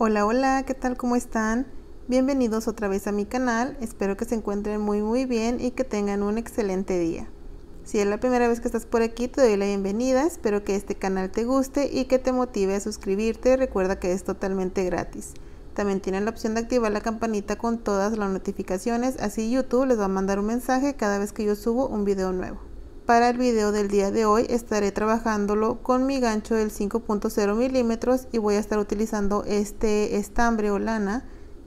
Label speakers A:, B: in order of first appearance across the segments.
A: Hola, hola, ¿qué tal? ¿Cómo están? Bienvenidos otra vez a mi canal, espero que se encuentren muy bien y que tengan un excelente día. Si es la primera vez que estás por aquí, te doy la bienvenida, espero que este canal te guste y que te motive a suscribirte, recuerda que es totalmente gratis. También tienen la opción de activar la campanita con todas las notificaciones, así YouTube les va a mandar un mensaje cada vez que yo subo un video nuevo. Para el video del día de hoy estaré trabajándolo con mi gancho del 5.0 milímetros y voy a estar utilizando este estambre o lana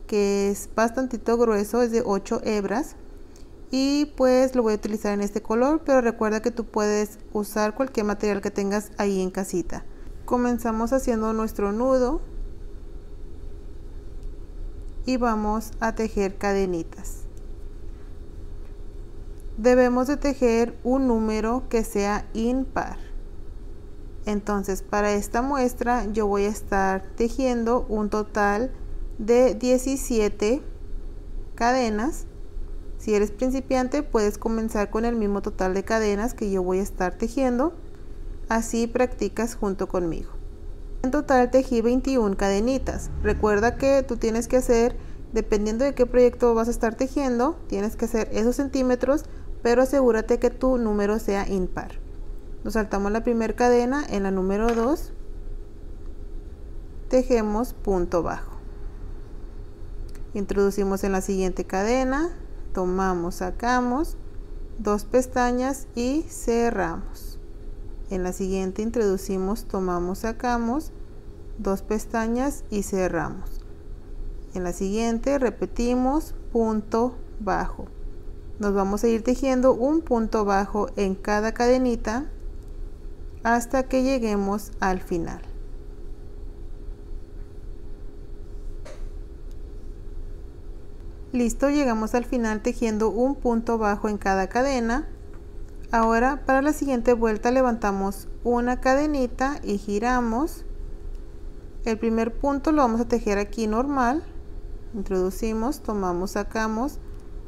A: que es bastantito grueso, es de 8 hebras y pues lo voy a utilizar en este color, pero recuerda que tú puedes usar cualquier material que tengas ahí en casita. Comenzamos haciendo nuestro nudo y vamos a tejer cadenitas. Debemos de tejer un número que sea impar. Entonces para esta muestra yo voy a estar tejiendo un total de 17 cadenas. Si eres principiante puedes comenzar con el mismo total de cadenas que yo voy a estar tejiendo, así practicas junto conmigo. En total tejí 21 cadenitas. Recuerda que tú tienes que hacer, dependiendo de qué proyecto vas a estar tejiendo, tienes que hacer esos centímetros, pero asegúrate que tu número sea impar. Nos saltamos la primera cadena, en la número 2 tejemos punto bajo, introducimos en la siguiente cadena, tomamos, sacamos 2 pestañas y cerramos. En la siguiente introducimos, tomamos, sacamos 2 pestañas y cerramos. En la siguiente repetimos punto bajo. Nos vamos a ir tejiendo un punto bajo en cada cadenita hasta que lleguemos al final. Listo, llegamos al final tejiendo un punto bajo en cada cadena. Ahora para la siguiente vuelta levantamos una cadenita y giramos. El primer punto lo vamos a tejer aquí normal. Introducimos, tomamos, sacamos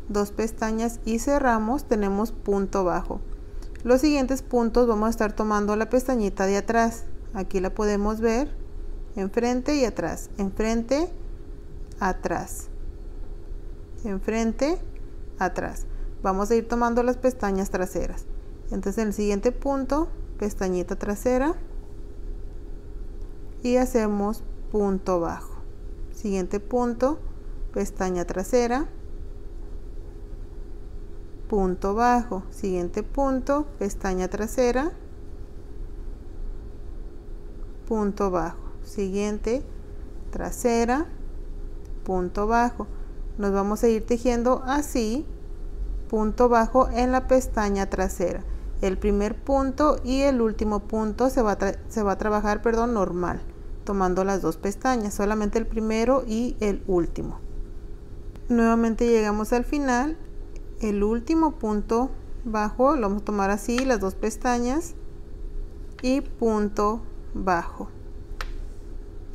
A: 2 pestañas y cerramos, tenemos punto bajo. Los siguientes puntos vamos a estar tomando la pestañita de atrás, aquí la podemos ver, enfrente y atrás, enfrente, atrás, enfrente, atrás. Vamos a ir tomando las pestañas traseras. Entonces en el siguiente punto, pestañita trasera y hacemos punto bajo. Siguiente punto, pestaña trasera, punto bajo. Siguiente punto, pestaña trasera, punto bajo. Siguiente, trasera, punto bajo. Nos vamos a ir tejiendo así, punto bajo en la pestaña trasera. El primer punto y el último punto se va a trabajar, normal, tomando las 2 pestañas, solamente el primero y el último. Nuevamente llegamos al final. El último punto bajo lo vamos a tomar así, las 2 pestañas y punto bajo,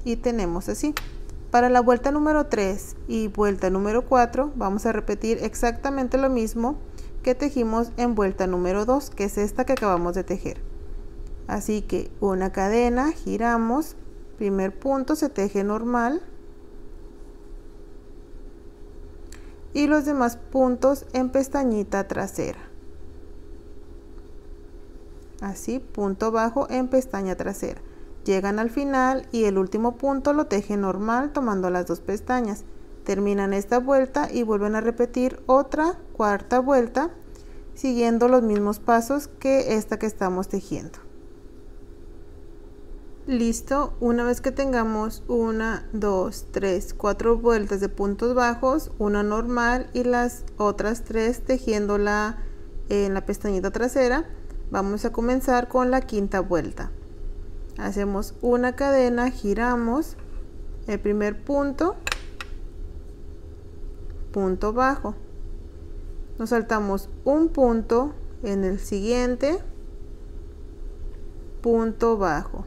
A: y tenemos así. Para la vuelta número 3 y vuelta número 4 vamos a repetir exactamente lo mismo que tejimos en vuelta número 2, que es esta que acabamos de tejer. Así que una cadena, giramos, primer punto se teje normal y los demás puntos en pestañita trasera. Así, punto bajo en pestaña trasera. Llegan al final y el último punto lo tejen normal tomando las 2 pestañas. Terminan esta vuelta y vuelven a repetir otra cuarta vuelta siguiendo los mismos pasos que esta que estamos tejiendo. Listo, una vez que tengamos 1, 2, 3, 4 vueltas de puntos bajos, una normal y las otras 3 tejiéndola en la pestañita trasera, vamos a comenzar con la quinta vuelta. Hacemos una cadena, giramos el primer punto, punto bajo, nos saltamos un punto en el siguiente, punto bajo.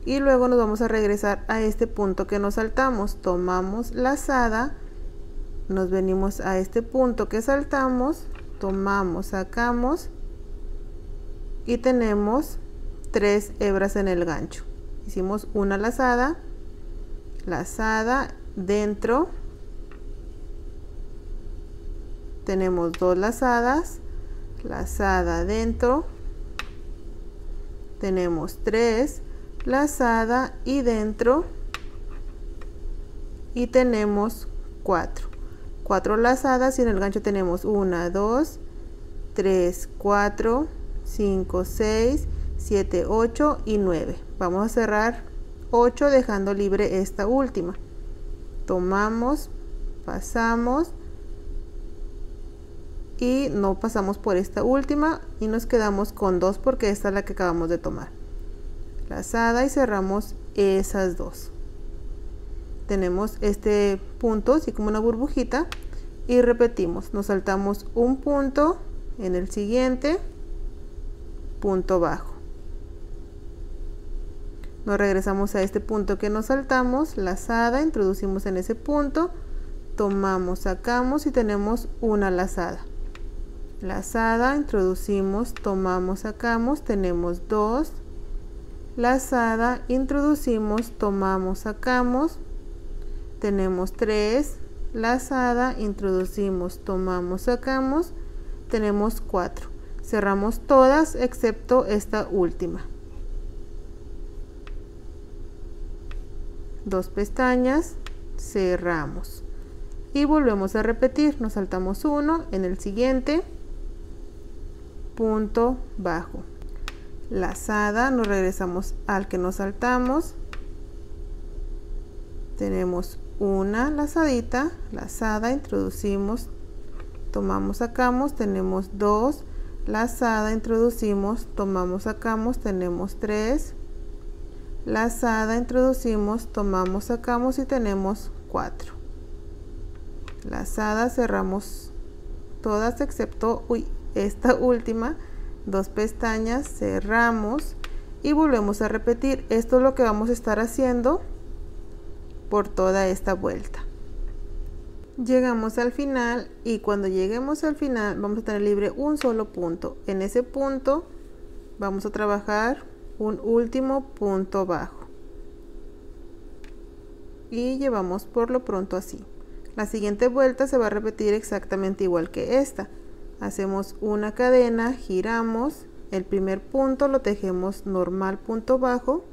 A: Y luego nos vamos a regresar a este punto que nos saltamos, tomamos lazada, nos venimos a este punto que saltamos, tomamos, sacamos y tenemos 3 hebras en el gancho. Hicimos una lazada, lazada dentro, tenemos 2 lazadas, lazada dentro, tenemos 3, lazada y dentro, y tenemos 4 lazadas, y en el gancho tenemos 1, 2, 3, 4, 5, 6, 7, 8 y 9. Vamos a cerrar 8 dejando libre esta última. Tomamos, pasamos y no pasamos por esta última y nos quedamos con 2 porque esta es la que acabamos de tomar. Lazada y cerramos esas 2. Tenemos este punto así como una burbujita y repetimos, nos saltamos un punto en el siguiente, punto bajo, nos regresamos a este punto que nos saltamos, lazada, introducimos en ese punto, tomamos, sacamos y tenemos una lazada, lazada, introducimos, tomamos, sacamos, tenemos 2, lazada, introducimos, tomamos, sacamos, tenemos 3, lazada, introducimos, tomamos, sacamos, tenemos 4. Cerramos todas excepto esta última. 2 pestañas, cerramos y volvemos a repetir. Nos saltamos 1 en el siguiente, punto bajo, lazada, nos regresamos al que nos saltamos, tenemos una lazadita, lazada, introducimos, tomamos, sacamos, tenemos 2, lazada, introducimos, tomamos, sacamos, tenemos 3, lazada, introducimos, tomamos, sacamos y tenemos 4. Lazada, cerramos todas excepto esta última, 2 pestañas, cerramos y volvemos a repetir. Esto es lo que vamos a estar haciendo por toda esta vuelta. Llegamos al final y cuando lleguemos al final vamos a tener libre un solo punto. En ese punto vamos a trabajar un último punto bajo y llevamos por lo pronto así. La siguiente vuelta se va a repetir exactamente igual que esta. Hacemos una cadena, giramos, el primer punto lo tejemos normal punto bajo,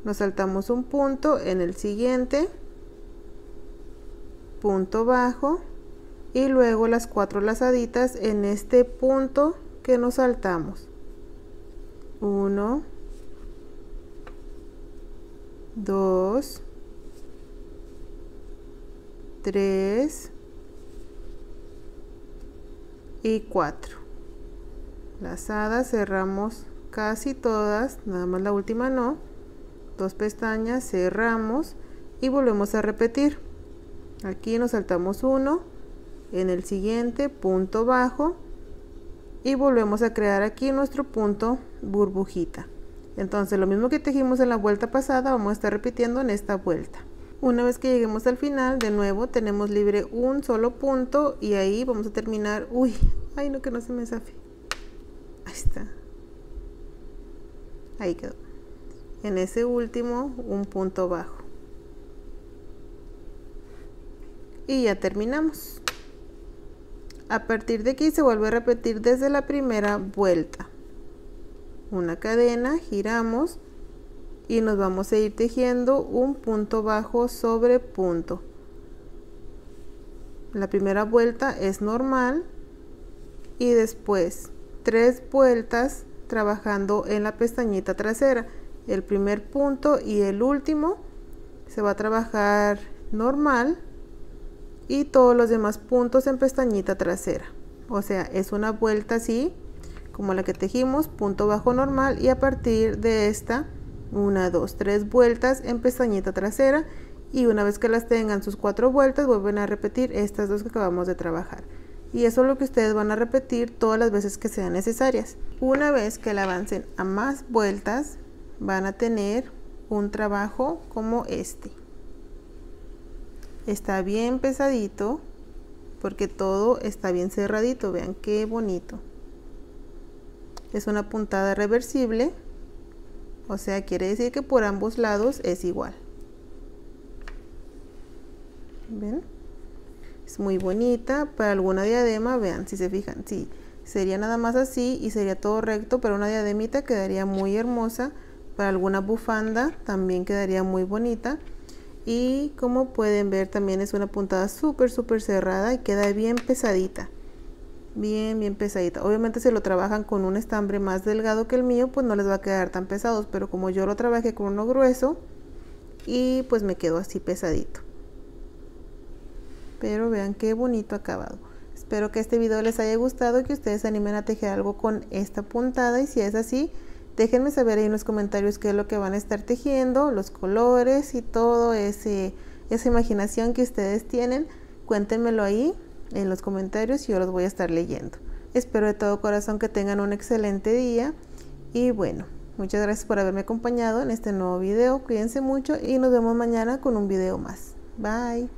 A: nos saltamos un punto en el siguiente, punto bajo y luego las 4 lazaditas en este punto que nos saltamos. 1, 2, 3 y 4. Lazadas, cerramos casi todas, nada más la última no. 2 pestañas, cerramos y volvemos a repetir. Aquí nos saltamos 1 en el siguiente, punto bajo y volvemos a crear aquí nuestro punto burbujita. Entonces lo mismo que tejimos en la vuelta pasada vamos a estar repitiendo en esta vuelta. Una vez que lleguemos al final, de nuevo tenemos libre un solo punto y ahí vamos a terminar. Ay no, que no se me zafe. Ahí está, ahí quedó. En ese último un punto bajo y ya terminamos. A partir de aquí se vuelve a repetir desde la primera vuelta. Una cadena, giramos y nos vamos a ir tejiendo un punto bajo sobre punto. La primera vuelta es normal y después 3 vueltas trabajando en la pestañita trasera. El primer punto y el último se va a trabajar normal y todos los demás puntos en pestañita trasera. O sea, es una vuelta así como la que tejimos, punto bajo normal, y a partir de esta 1, 2, 3 vueltas en pestañita trasera, y una vez que las tengan sus 4 vueltas vuelven a repetir estas 2 que acabamos de trabajar. Y eso es lo que ustedes van a repetir todas las veces que sean necesarias. Una vez que la avancen a más vueltas van a tener un trabajo como este. Está bien pesadito porque todo está bien cerradito. Vean qué bonito. Es una puntada reversible o sea, quiere decir que por ambos lados es igual. ¿Ven? Es muy bonita para alguna diadema. Vean, si se fijan, sí, sería nada más así y sería todo recto, pero una diademita quedaría muy hermosa. Para alguna bufanda también quedaría muy bonita. Y como pueden ver, también es una puntada súper cerrada y queda bien pesadita. Bien pesadita. Obviamente si lo trabajan con un estambre más delgado que el mío, pues no les va a quedar tan pesados, pero como yo lo trabajé con uno grueso, y pues me quedó así pesadito. Pero vean qué bonito acabado. Espero que este video les haya gustado y que ustedes se animen a tejer algo con esta puntada, y si es así, déjenme saber ahí en los comentarios qué es lo que van a estar tejiendo, los colores y todo esa imaginación que ustedes tienen. Cuéntenmelo ahí en los comentarios y yo los voy a estar leyendo. Espero de todo corazón que tengan un excelente día y bueno, muchas gracias por haberme acompañado en este nuevo video. Cuídense mucho y nos vemos mañana con un video más. Bye.